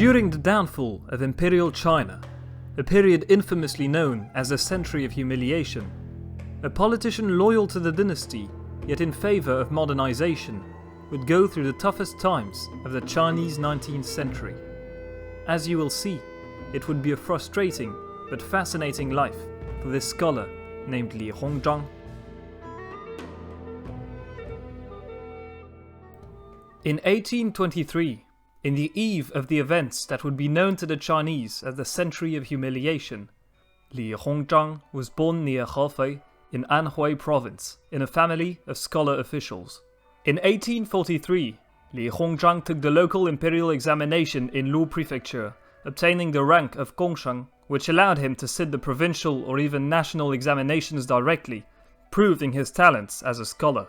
During the downfall of Imperial China, a period infamously known as the Century of Humiliation, a politician loyal to the dynasty, yet in favour of modernization, would go through the toughest times of the Chinese 19th century. As you will see, it would be a frustrating but fascinating life for this scholar named Li Hongzhang. In 1823, in the eve of the events that would be known to the Chinese as the Century of Humiliation, Li Hongzhang was born near Hefei in Anhui Province in a family of scholar officials. In 1843, Li Hongzhang took the local imperial examination in Lu Prefecture, obtaining the rank of Gongsheng, which allowed him to sit the provincial or even national examinations directly, proving his talents as a scholar.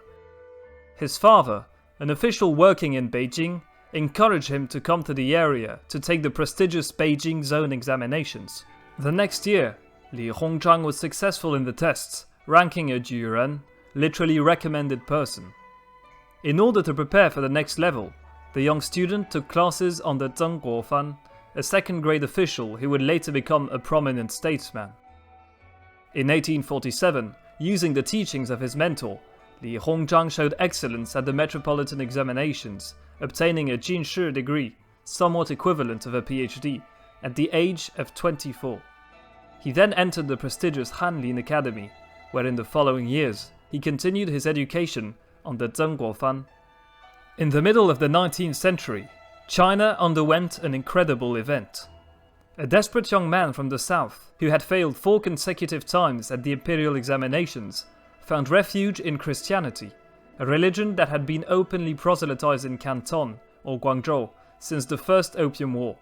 His father, an official working in Beijing, encouraged him to come to the area to take the prestigious Beijing zone examinations. The next year, Li Hongzhang was successful in the tests, ranking a Juren, literally recommended person. In order to prepare for the next level, the young student took classes under Zheng Guofan, a second-grade official who would later become a prominent statesman. In 1847, using the teachings of his mentor, Li Hongzhang showed excellence at the metropolitan examinations, obtaining a Jinshi degree, somewhat equivalent of a PhD, at the age of 24. He then entered the prestigious Hanlin Academy, where in the following years he continued his education under Zheng Guofan. In the middle of the 19th century, China underwent an incredible event. A desperate young man from the south, who had failed 4 consecutive times at the imperial examinations, found refuge in Christianity, a religion that had been openly proselytized in Canton or Guangzhou since the First Opium War.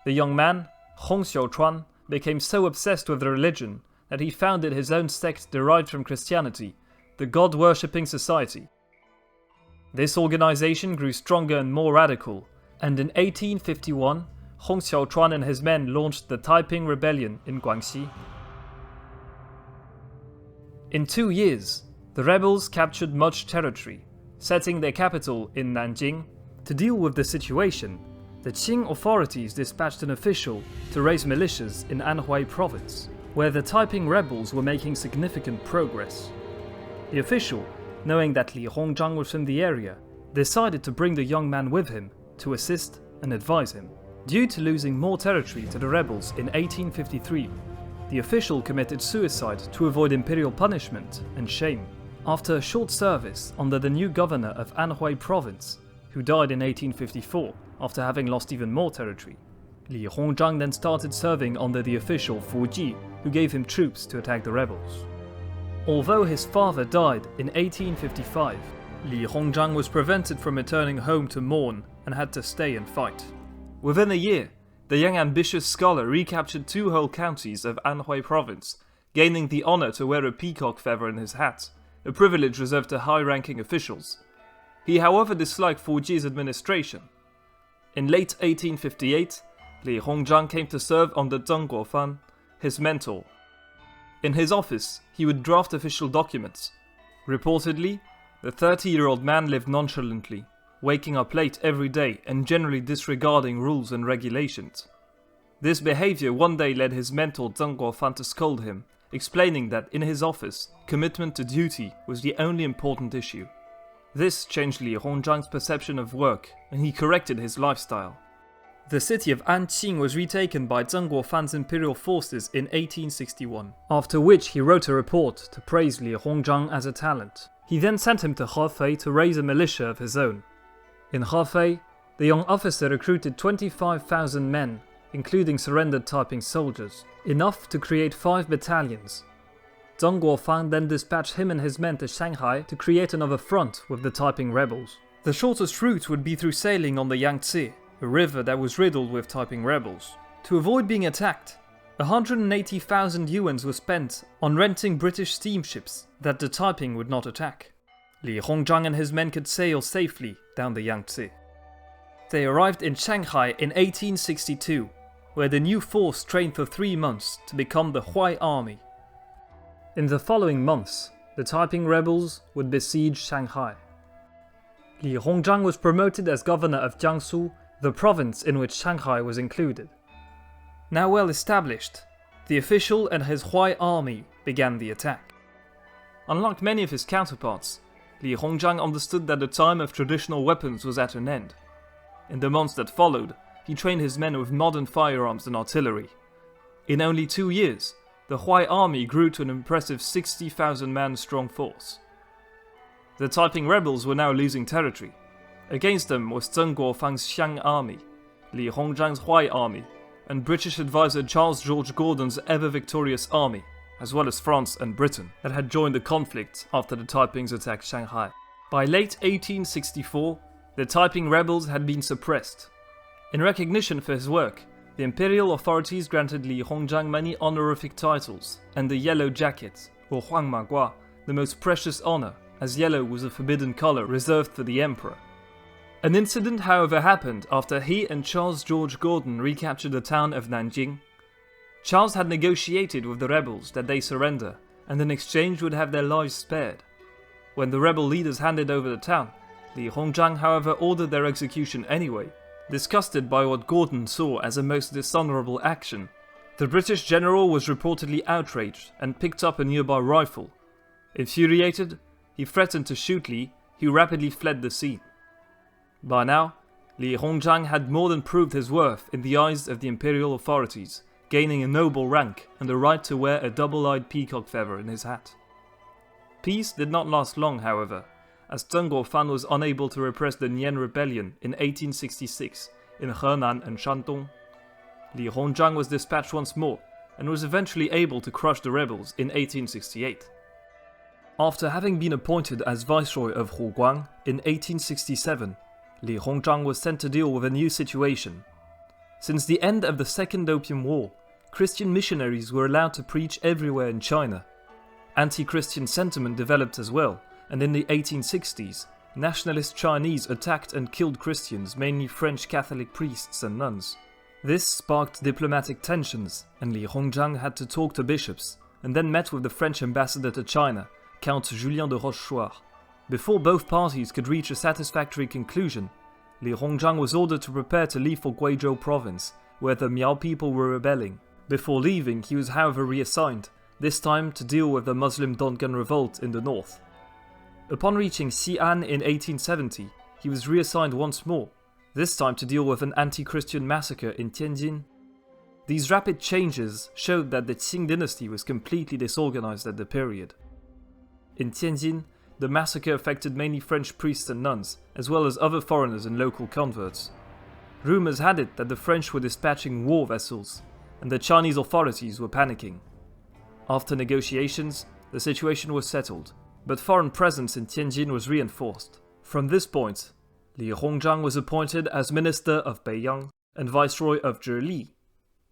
The young man, Hong Xiuchuan, became so obsessed with the religion that he founded his own sect derived from Christianity, the God-worshipping Society. This organization grew stronger and more radical, and in 1851, Hong Xiuchuan and his men launched the Taiping Rebellion in Guangxi. In 2 years, the rebels captured much territory, setting their capital in Nanjing. To deal with the situation, the Qing authorities dispatched an official to raise militias in Anhui Province, where the Taiping rebels were making significant progress. The official, knowing that Li Hongzhang was from the area, decided to bring the young man with him to assist and advise him. Due to losing more territory to the rebels in 1853, the official committed suicide to avoid imperial punishment and shame. After a short service under the new governor of Anhui Province, who died in 1854 after having lost even more territory, Li Hongzhang then started serving under the official Fu Ji, who gave him troops to attack the rebels. Although his father died in 1855, Li Hongzhang was prevented from returning home to mourn and had to stay and fight. Within a year, the young ambitious scholar recaptured 2 whole counties of Anhui Province, gaining the honor to wear a peacock feather in his hat, a privilege reserved to high-ranking officials. He however disliked Fu Ji's administration. In late 1858, Li Hongzhang came to serve under Zheng Guofan, his mentor. In his office, he would draft official documents. Reportedly, the 30-year-old man lived nonchalantly, waking up late every day and generally disregarding rules and regulations. This behavior one day led his mentor Zheng Guofan to scold him, explaining that in his office, commitment to duty was the only important issue. This changed Li Hongzhang's perception of work, and he corrected his lifestyle. The city of Anqing was retaken by Zheng Guofan's imperial forces in 1861, after which he wrote a report to praise Li Hongzhang as a talent. He then sent him to Hefei to raise a militia of his own. In Hefei, the young officer recruited 25,000 men, including surrendered Taiping soldiers, enough to create 5 battalions. Zheng Guofan then dispatched him and his men to Shanghai to create another front with the Taiping rebels. The shortest route would be through sailing on the Yangtze, a river that was riddled with Taiping rebels. To avoid being attacked, 180,000 yuans were spent on renting British steamships that the Taiping would not attack. Li Hongzhang and his men could sail safely down the Yangtze. They arrived in Shanghai in 1862, where the new force trained for 3 months to become the Huai Army. In the following months, the Taiping rebels would besiege Shanghai. Li Hongzhang was promoted as governor of Jiangsu the province in which Shanghai was included. Now well established, the official and his Huai army began the attack. Unlike many of his counterparts, Li Hongzhang understood that the time of traditional weapons was at an end. In the months that followed, he trained his men with modern firearms and artillery. In only 2 years, the Huai army grew to an impressive 60,000-man strong force. The Taiping rebels were now losing territory. Against them was Zheng Guofang's Xiang army, Li Hongzhang's Huai army, and British advisor Charles George Gordon's ever-victorious army, as well as France and Britain, that had joined the conflict after the Taipings attacked Shanghai. By late 1864, the Taiping rebels had been suppressed. In recognition for his work, the imperial authorities granted Li Hongzhang many honorific titles, and the Yellow Jacket, or Huangmagua, the most precious honor, as yellow was a forbidden color reserved for the emperor. An incident, however, happened after he and Charles George Gordon recaptured the town of Nanjing. Charles had negotiated with the rebels that they surrender, and in exchange would have their lives spared. When the rebel leaders handed over the town, Li Hongzhang, however, ordered their execution anyway. Disgusted by what Gordon saw as a most dishonorable action, the British general was reportedly outraged and picked up a nearby rifle. Infuriated, he threatened to shoot Li, who rapidly fled the scene. By now, Li Hongzhang had more than proved his worth in the eyes of the imperial authorities, gaining a noble rank and the right to wear a double-eyed peacock feather in his hat. Peace did not last long, however, as Zheng Guofang was unable to repress the Qing Rebellion in 1866 in Henan and Shandong. Li Hongzhang was dispatched once more and was eventually able to crush the rebels in 1868. After having been appointed as Viceroy of Huguang in 1867, Li Hongzhang was sent to deal with a new situation. Since the end of the Second Opium War, Christian missionaries were allowed to preach everywhere in China. Anti-Christian sentiment developed as well, and in the 1860s, nationalist Chinese attacked and killed Christians, mainly French Catholic priests and nuns. This sparked diplomatic tensions, and Li Hongzhang had to talk to bishops, and then met with the French ambassador to China, Count Julien de Rochechouart. Before both parties could reach a satisfactory conclusion, Li Hongzhang was ordered to prepare to leave for Guizhou province, where the Miao people were rebelling. Before leaving, he was however reassigned, this time to deal with the Muslim Dongan revolt in the north. Upon reaching Xi'an in 1870, he was reassigned once more, this time to deal with an anti-Christian massacre in Tianjin. These rapid changes showed that the Qing Dynasty was completely disorganized at the period. In Tianjin, the massacre affected mainly French priests and nuns, as well as other foreigners and local converts. Rumors had it that the French were dispatching war vessels, and the Chinese authorities were panicking. After negotiations, the situation was settled, but foreign presence in Tianjin was reinforced. From this point, Li Hongzhang was appointed as Minister of Beiyang and Viceroy of Zhili.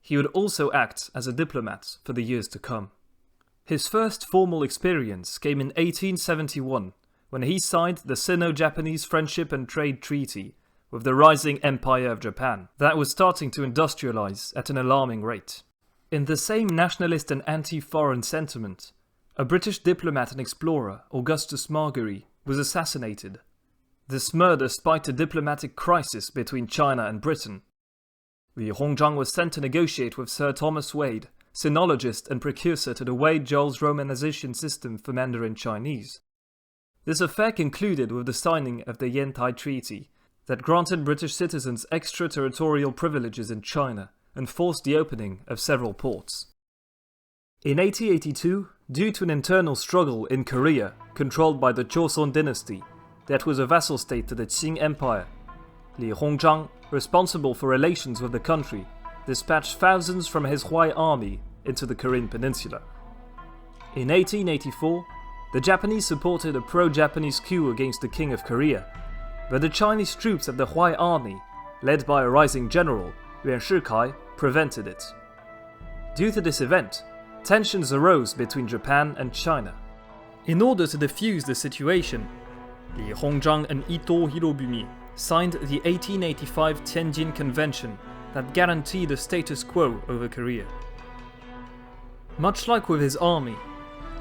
He would also act as a diplomat for the years to come. His first formal experience came in 1871, when he signed the Sino-Japanese Friendship and Trade Treaty with the rising Empire of Japan that was starting to industrialize at an alarming rate. In the same nationalist and anti-foreign sentiment, a British diplomat and explorer, Augustus Margery, was assassinated. This murder spiked a diplomatic crisis between China and Britain. Li Hongzhang was sent to negotiate with Sir Thomas Wade, sinologist and precursor to the Wade-Giles romanization system for Mandarin Chinese. This affair concluded with the signing of the Yantai Treaty that granted British citizens extraterritorial privileges in China and forced the opening of several ports. In 1882, due to an internal struggle in Korea controlled by the Joseon dynasty that was a vassal state to the Qing Empire, Li Hongzhang, responsible for relations with the country, dispatched thousands from his Huai army into the Korean peninsula. In 1884, the Japanese supported a pro-Japanese coup against the King of Korea, but the Chinese troops of the Huai army, led by a rising general, Yuan Shikai, prevented it. Due to this event, tensions arose between Japan and China. In order to defuse the situation, Li Hongzhang and Ito Hirobumi signed the 1885 Tianjin Convention that guaranteed the status quo over Korea. Much like with his army,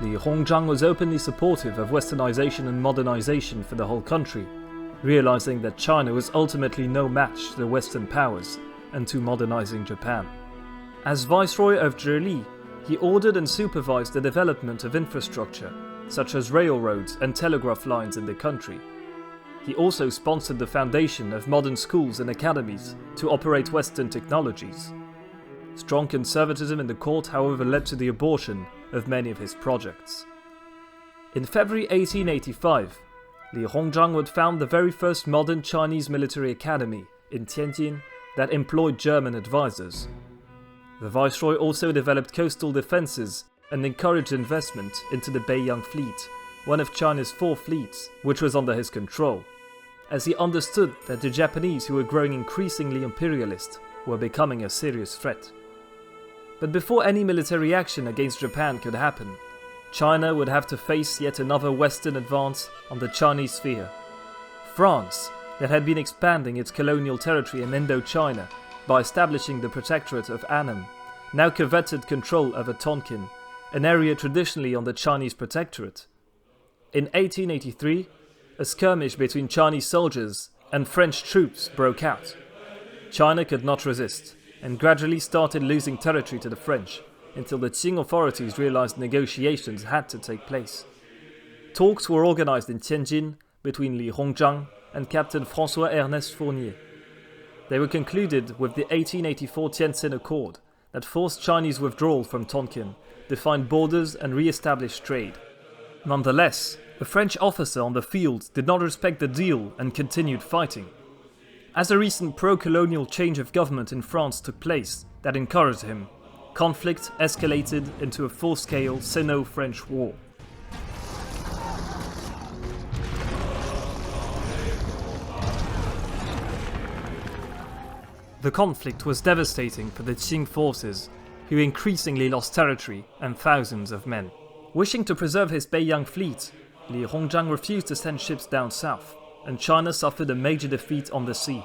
Li Hongzhang was openly supportive of westernization and modernization for the whole country, realizing that China was ultimately no match to the Western powers and to modernizing Japan. As Viceroy of Zhili, he ordered and supervised the development of infrastructure, such as railroads and telegraph lines in the country. He also sponsored the foundation of modern schools and academies to operate Western technologies. Strong conservatism in the court, however, led to the abortion of many of his projects. In February 1885, Li Hongzhang would found the very first modern Chinese military academy in Tianjin that employed German advisors. The Viceroy also developed coastal defenses and encouraged investment into the Beiyang Fleet, one of China's 4 fleets, which was under his control, as he understood that the Japanese, who were growing increasingly imperialist, were becoming a serious threat. But before any military action against Japan could happen, China would have to face yet another Western advance on the Chinese sphere. France, that had been expanding its colonial territory in Indochina by establishing the Protectorate of Annam, now coveted control over Tonkin, an area traditionally on the Chinese Protectorate. In 1883, a skirmish between Chinese soldiers and French troops broke out. China could not resist, and gradually started losing territory to the French, until the Qing authorities realized negotiations had to take place. Talks were organized in Tianjin between Li Hongzhang and Captain François-Ernest Fournier. They were concluded with the 1884 Tientsin Accord that forced Chinese withdrawal from Tonkin, defined borders and re-established trade. Nonetheless, a French officer on the field did not respect the deal and continued fighting. As a recent pro-colonial change of government in France took place that encouraged him, conflict escalated into a full-scale Sino-French war. The conflict was devastating for the Qing forces, who increasingly lost territory and thousands of men. Wishing to preserve his Beiyang fleet, Li Hongzhang refused to send ships down south, and China suffered a major defeat on the sea.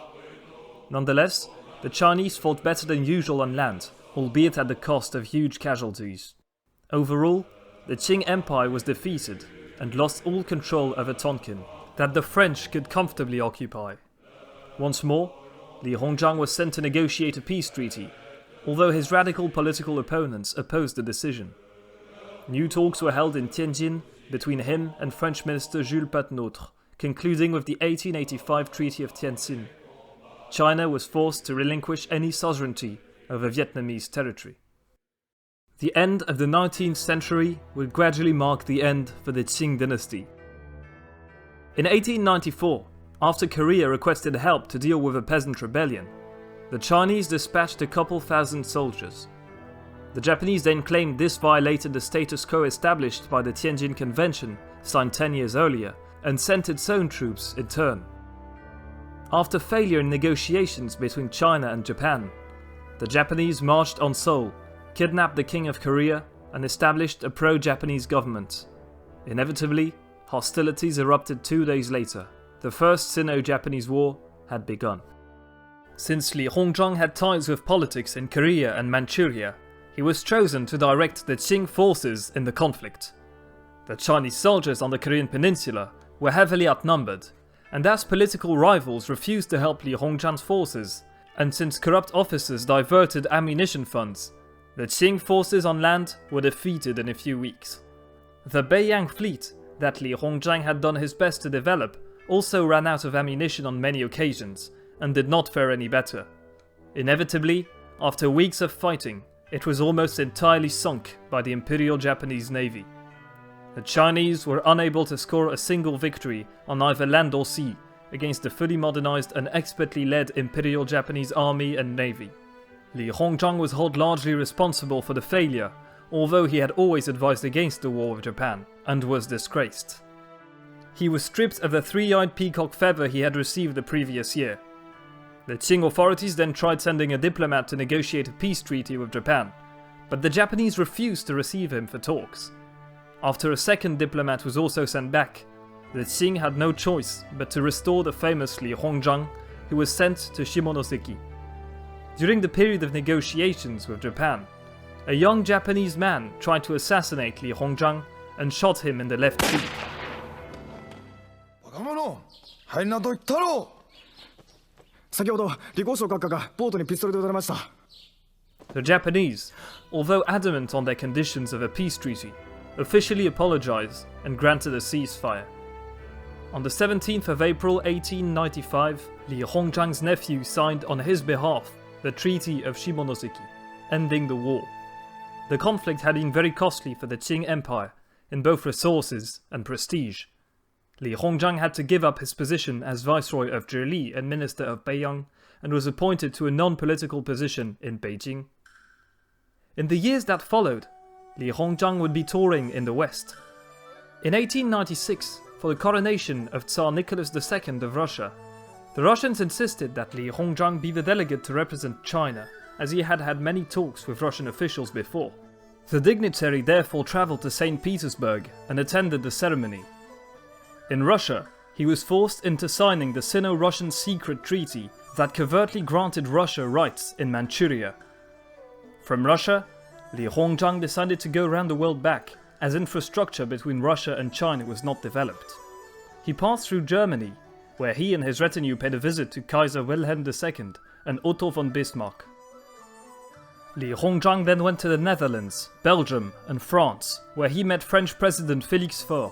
Nonetheless, the Chinese fought better than usual on land, albeit at the cost of huge casualties. Overall, the Qing Empire was defeated and lost all control over Tonkin that the French could comfortably occupy. Once more, Li Hongzhang was sent to negotiate a peace treaty, although his radical political opponents opposed the decision. New talks were held in Tianjin between him and French Minister Jules Patenotre, concluding with the 1885 Treaty of Tientsin. China was forced to relinquish any sovereignty over Vietnamese territory. The end of the 19th century would gradually mark the end for the Qing Dynasty. In 1894, after Korea requested help to deal with a peasant rebellion, the Chinese dispatched a couple thousand soldiers. The Japanese then claimed this violated the status quo established by the Tianjin Convention, signed 10 years earlier, and sent its own troops in turn. After failure in negotiations between China and Japan, the Japanese marched on Seoul, kidnapped the King of Korea, and established a pro-Japanese government. Inevitably, hostilities erupted 2 days later. The First Sino-Japanese War had begun. Since Li Hongzhang had ties with politics in Korea and Manchuria, he was chosen to direct the Qing forces in the conflict. The Chinese soldiers on the Korean peninsula were heavily outnumbered, and as political rivals refused to help Li Hongzhang's forces, and since corrupt officers diverted ammunition funds, the Qing forces on land were defeated in a few weeks. The Beiyang fleet that Li Hongzhang had done his best to develop also ran out of ammunition on many occasions, and did not fare any better. Inevitably, after weeks of fighting, it was almost entirely sunk by the Imperial Japanese Navy. The Chinese were unable to score a single victory on either land or sea against the fully modernized and expertly led Imperial Japanese Army and Navy. Li Hongzhang was held largely responsible for the failure, although he had always advised against the war with Japan, and was disgraced. He was stripped of the three-eyed peacock feather he had received the previous year. The Qing authorities then tried sending a diplomat to negotiate a peace treaty with Japan, but the Japanese refused to receive him for talks. After a second diplomat was also sent back, the Qing had no choice but to restore the famous Li Hongzhang, who was sent to Shimonoseki. During the period of negotiations with Japan, a young Japanese man tried to assassinate Li Hongzhang and shot him in the left cheek. 若者、入りなと言ったろう。先ほど李光章閣下がボートにピストルで撃たれました。 The Japanese, although adamant on their conditions of a peace treaty, officially apologized and granted a ceasefire. On the 17th of April 1895, Li Hongzhang's nephew signed on his behalf the Treaty of Shimonoseki, ending the war. The conflict had been very costly for the Qing Empire, in both resources and prestige. Li Hongzhang had to give up his position as Viceroy of Zhili and Minister of Beiyang, and was appointed to a non-political position in Beijing. In the years that followed, Li Hongzhang would be touring in the West. In 1896, for the coronation of Tsar Nicholas II of Russia, the Russians insisted that Li Hongzhang be the delegate to represent China, as he had had many talks with Russian officials before. The dignitary therefore travelled to St. Petersburg and attended the ceremony. In Russia, he was forced into signing the Sino-Russian secret treaty that covertly granted Russia rights in Manchuria. From Russia, Li Hongzhang decided to go round the world back, as infrastructure between Russia and China was not developed. He passed through Germany, where he and his retinue paid a visit to Kaiser Wilhelm II and Otto von Bismarck. Li Hongzhang then went to the Netherlands, Belgium and France, where he met French President Félix Faure.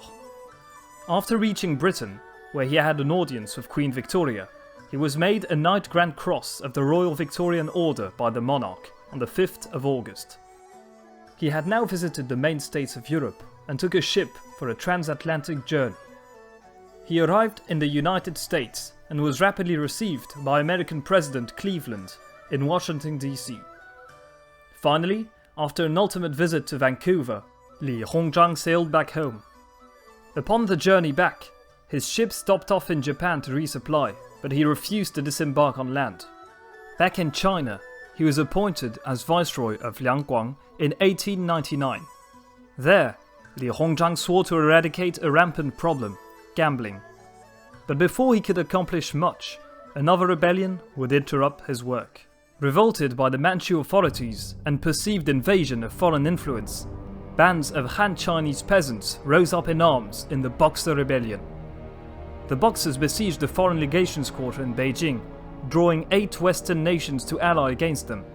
After reaching Britain, where he had an audience with Queen Victoria, he was made a Knight Grand Cross of the Royal Victorian Order by the monarch on the 5th of August. He had now visited the main states of Europe and took a ship for a transatlantic journey. He arrived in the United States and was rapidly received by American President Cleveland in Washington, D.C. Finally, after an ultimate visit to Vancouver, Li Hongzhang sailed back home. Upon the journey back, his ship stopped off in Japan to resupply, but he refused to disembark on land. Back in China, he was appointed as Viceroy of Liangguang in 1899. There, Li Hongzhang swore to eradicate a rampant problem, gambling. But before he could accomplish much, another rebellion would interrupt his work. Revolted by the Manchu authorities and perceived invasion of foreign influence, bands of Han Chinese peasants rose up in arms in the Boxer Rebellion. The Boxers besieged the Foreign Legations Quarter in Beijing, drawing 8 Western nations to ally against them.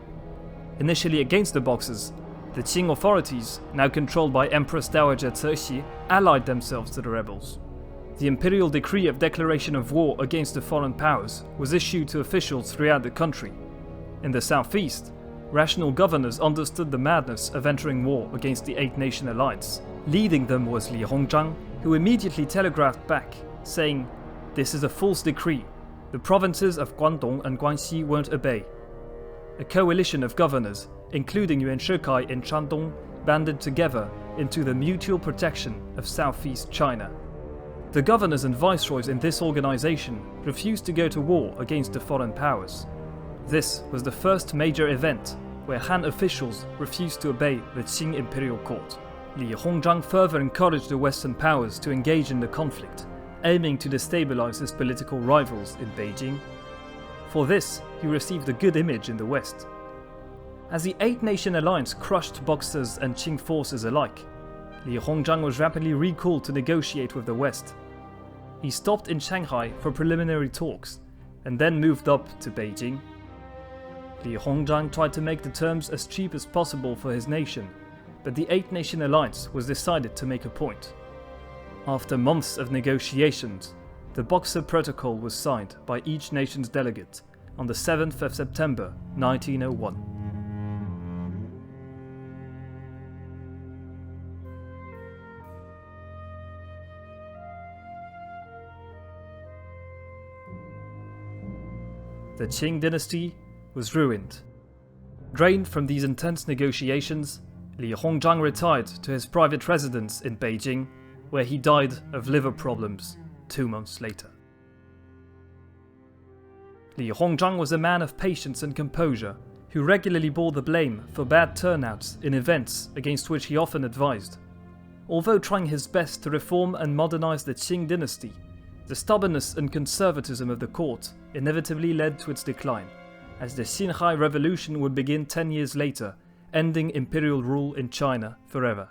Initially against the Boxers, the Qing authorities, now controlled by Empress Dowager Cixi, allied themselves to the rebels. The imperial decree of declaration of war against the foreign powers was issued to officials throughout the country. In the southeast, rational governors understood the madness of entering war against the 8-nation alliance. Leading them was Li Hongzhang, who immediately telegraphed back, saying, "This is a false decree. The provinces of Guangdong and Guangxi won't obey." A coalition of governors, including Yuan Shikai in Shandong, banded together into the Mutual Protection of Southeast China. The governors and viceroys in this organization refused to go to war against the foreign powers. This was the first major event where Han officials refused to obey the Qing imperial court. Li Hongzhang further encouraged the Western powers to engage in the conflict, aiming to destabilize his political rivals in Beijing. For this, he received a good image in the West. As the 8-nation alliance crushed Boxers and Qing forces alike, Li Hongzhang was rapidly recalled to negotiate with the West. He stopped in Shanghai for preliminary talks, and then moved up to Beijing. Li Hongzhang tried to make the terms as cheap as possible for his nation, but the 8-nation alliance was decided to make a point. After months of negotiations, the Boxer Protocol was signed by each nation's delegate on the 7th of September 1901. The Qing dynasty was ruined. Drained from these intense negotiations, Li Hongzhang retired to his private residence in Beijing, where he died of liver problems 2 months later. Li Hongzhang was a man of patience and composure, who regularly bore the blame for bad turnouts in events against which he often advised. Although trying his best to reform and modernize the Qing dynasty, the stubbornness and conservatism of the court inevitably led to its decline, as the Xinhai Revolution would begin 10 years later, ending imperial rule in China forever.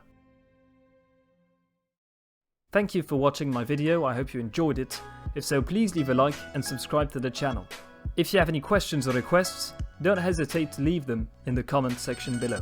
Thank you for watching my video, I hope you enjoyed it. If so, please leave a like and subscribe to the channel. If you have any questions or requests, don't hesitate to leave them in the comment section below.